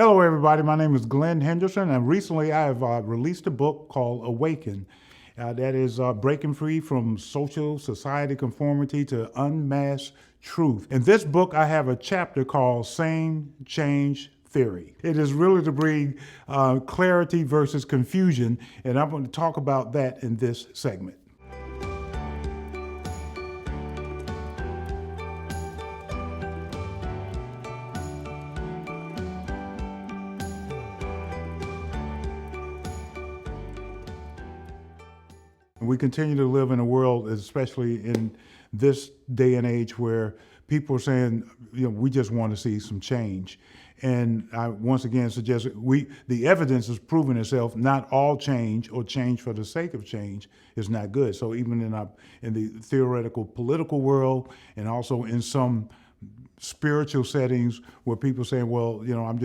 Hello, everybody. My name is Glenn Henderson, and recently I have released a book called Awaken. That is breaking free from social society conformity to unmasked truth. In this book, I have a chapter called Same Change Theory. It is really to bring clarity versus confusion, and I'm going to talk about that in this segment. We continue to live in a world, especially in this day and age, where people are saying, we just want to see some change. And I once again suggest the evidence has proven itself. Not all change or change for the sake of change is not good. So even in the theoretical political world, and also in some spiritual settings where people say, well, I'm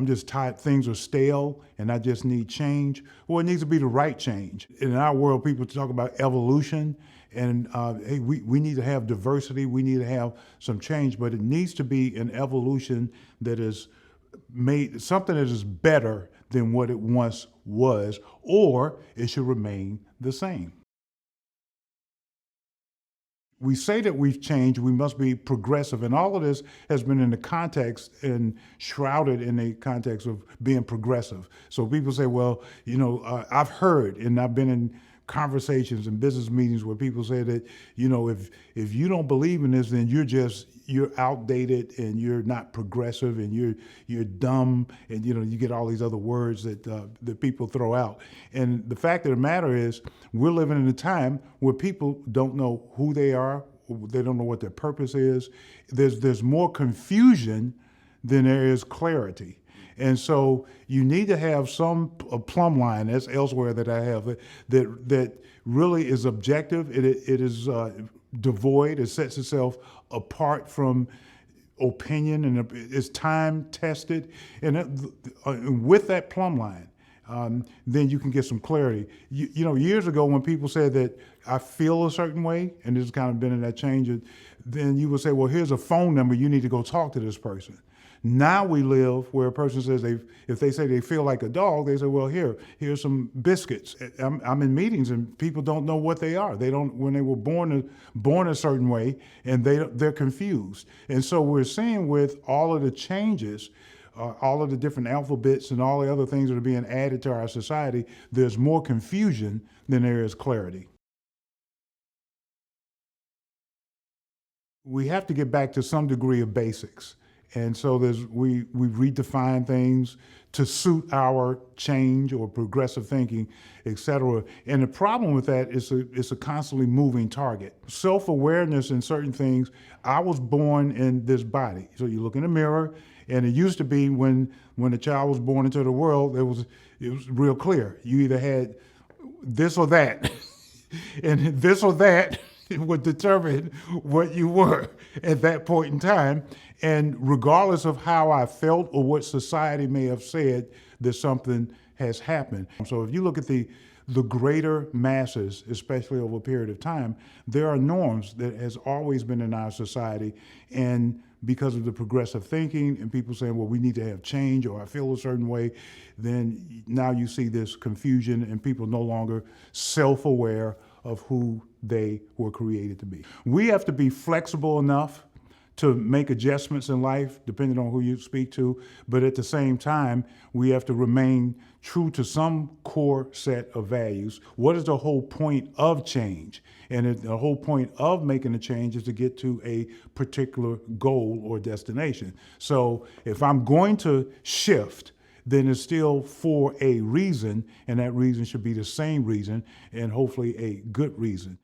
just tired, things are stale and I just need change. Well, it needs to be the right change. In our world, people talk about evolution and hey, we need to have diversity, we need to have some change, but it needs to be an evolution that is made, something that is better than what it once was, or it should remain the same. We say that we've changed, we must be progressive. And all of this has been in the context and shrouded in the context of being progressive. So people say, well, I've heard, and I've been in conversations and business meetings where people say that, if you don't believe in this, then you're outdated and you're not progressive and you're dumb, and you get all these other words that people throw out. And the fact of the matter is, we're living in a time where people don't know who they are, they don't know what their purpose is. There's more confusion than there is clarity. And so you need to have a plumb line, as elsewhere that I have, that really is objective. It is devoid. It sets itself apart from opinion, and it's time tested. And with that plumb line, then you can get some clarity. Years ago when people said that I feel a certain way, and there's kind of been in that change, then you would say, well, here's a phone number, you need to go talk to this person. Now we live where a person says if they say they feel like a dog, they say, well, here's some biscuits. I'm in meetings and people don't know what they are. They don't, when they were born a certain way, and they're confused. And so we're seeing with all of the changes, all of the different alphabets and all the other things that are being added to our society, there's more confusion than there is clarity. We have to get back to some degree of basics. And so we redefine things to suit our change or progressive thinking, et cetera. And the problem with that is it's a constantly moving target. Self-awareness in certain things, I was born in this body. So you look in the mirror, and it used to be when a child was born into the world, it was real clear. You either had this or that, and this or that would determine what you were at that point in time. And regardless of how I felt or what society may have said, that something has happened. So if you look at the greater masses, especially over a period of time, there are norms that has always been in our society. And because of the progressive thinking and people saying, well, we need to have change, or I feel a certain way, then now you see this confusion and people no longer self-aware of who they were created to be. We have to be flexible enough to make adjustments in life, depending on who you speak to, but at the same time, we have to remain true to some core set of values. What is the whole point of change? And the whole point of making a change is to get to a particular goal or destination. So if I'm going to shift, then it's still for a reason, and that reason should be the same reason, and hopefully a good reason.